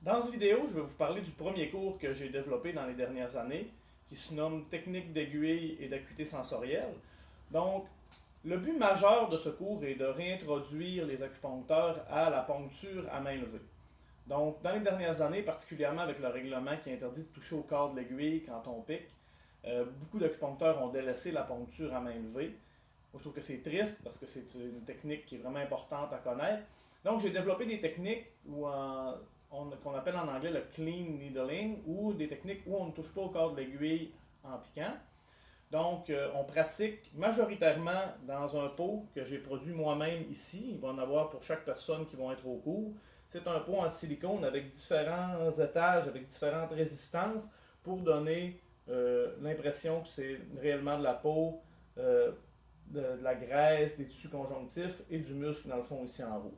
Dans cette vidéo, je vais vous parler du premier cours que j'ai développé dans les dernières années, qui se nomme Technique d'aiguille et d'acuité sensorielle. Donc, le but majeur de ce cours est de réintroduire les acupuncteurs à la poncture à main levée. Donc, dans les dernières années, particulièrement avec le règlement qui interdit de toucher au corps de l'aiguille quand on pique, beaucoup d'acupuncteurs ont délaissé la poncture à main levée. Moi, je trouve que c'est triste parce que c'est une technique qui est vraiment importante à connaître. Donc, j'ai développé des techniques qu'on appelle en anglais le clean needling, ou des techniques où on ne touche pas au corps de l'aiguille en piquant. Donc, on pratique majoritairement dans un pot que j'ai produit moi-même ici. Il va en avoir pour chaque personne qui va être au cours. C'est un pot en silicone avec différents étages, avec différentes résistances pour donner l'impression que c'est réellement de la peau, de la graisse, des tissus conjonctifs et du muscle dans le fond ici en haut.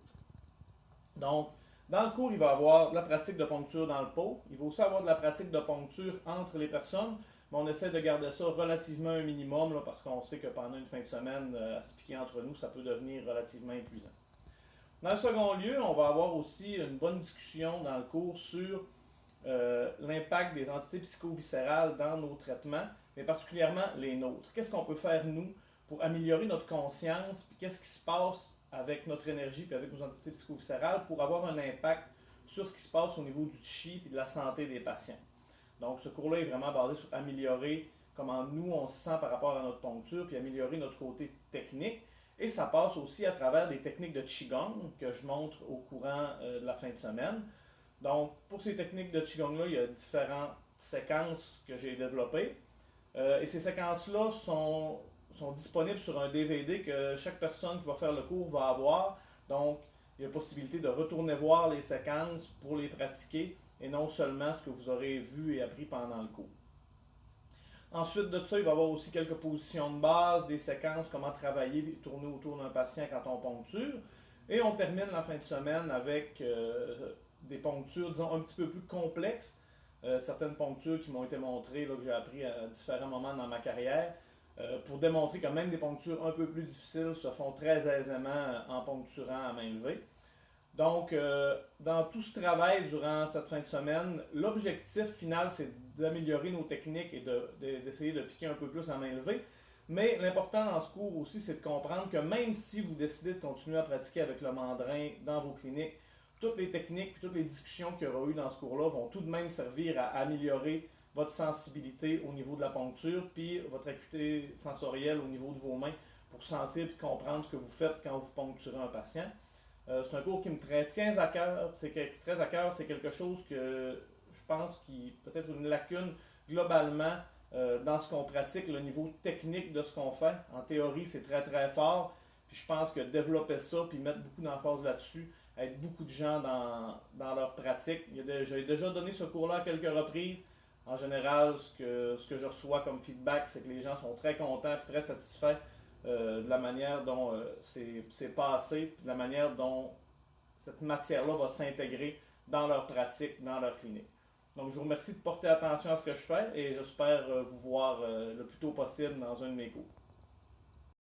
Donc, dans le cours, il va y avoir de la pratique de poncture dans le pot. Il va aussi avoir de la pratique de poncture entre les personnes, mais on essaie de garder ça relativement un minimum là, parce qu'on sait que pendant une fin de semaine, à se piquer entre nous, ça peut devenir relativement épuisant. Dans le second lieu, on va avoir aussi une bonne discussion dans le cours sur l'impact des entités psychoviscérales dans nos traitements, mais particulièrement les nôtres. Qu'est-ce qu'on peut faire, nous, pour améliorer notre conscience, puis qu'est-ce qui se passe avec notre énergie puis avec nos entités psychoviscérales pour avoir un impact sur ce qui se passe au niveau du chi et de la santé des patients. Donc, ce cours-là est vraiment basé sur améliorer comment nous, on se sent par rapport à notre poncture, puis améliorer notre côté technique. Et ça passe aussi à travers des techniques de Qigong que je montre au courant de la fin de semaine. Donc, pour ces techniques de Qigong-là, il y a différentes séquences que j'ai développées. Et ces séquences-là sont disponibles sur un DVD que chaque personne qui va faire le cours va avoir. Donc, il y a possibilité de retourner voir les séquences pour les pratiquer et non seulement ce que vous aurez vu et appris pendant le cours. Ensuite de ça, il va y avoir aussi quelques positions de base, des séquences, comment travailler et tourner autour d'un patient quand on poncture. Et on termine la fin de semaine avec des ponctures, disons, un petit peu plus complexes. Certaines ponctures qui m'ont été montrées, là, que j'ai appris à différents moments dans ma carrière, pour démontrer que même des ponctures un peu plus difficiles se font très aisément en poncturant à main levée. Donc, dans tout ce travail durant cette fin de semaine, l'objectif final, c'est d'améliorer nos techniques et d'essayer de piquer un peu plus à main levée. Mais l'important dans ce cours aussi, c'est de comprendre que même si vous décidez de continuer à pratiquer avec le mandrin dans vos cliniques, toutes les techniques et toutes les discussions qu'il y aura eu dans ce cours-là vont tout de même servir à améliorer votre sensibilité au niveau de la poncture, puis votre acuité sensorielle au niveau de vos mains pour sentir et comprendre ce que vous faites quand vous poncturez un patient. C'est un cours qui me tient à cœur, c'est quelque chose que je pense qui peut-être une lacune globalement dans ce qu'on pratique, le niveau technique de ce qu'on fait. En théorie, c'est très très fort, puis je pense que développer ça, puis mettre beaucoup d'emphase là-dessus, aide beaucoup de gens dans leur pratique. J'ai déjà donné ce cours-là à quelques reprises. En général, ce que je reçois comme feedback, c'est que les gens sont très contents et très satisfaits de la manière dont c'est passé, de la manière dont cette matière-là va s'intégrer dans leur pratique, dans leur clinique. Donc, je vous remercie de porter attention à ce que je fais et j'espère vous voir le plus tôt possible dans un de mes cours.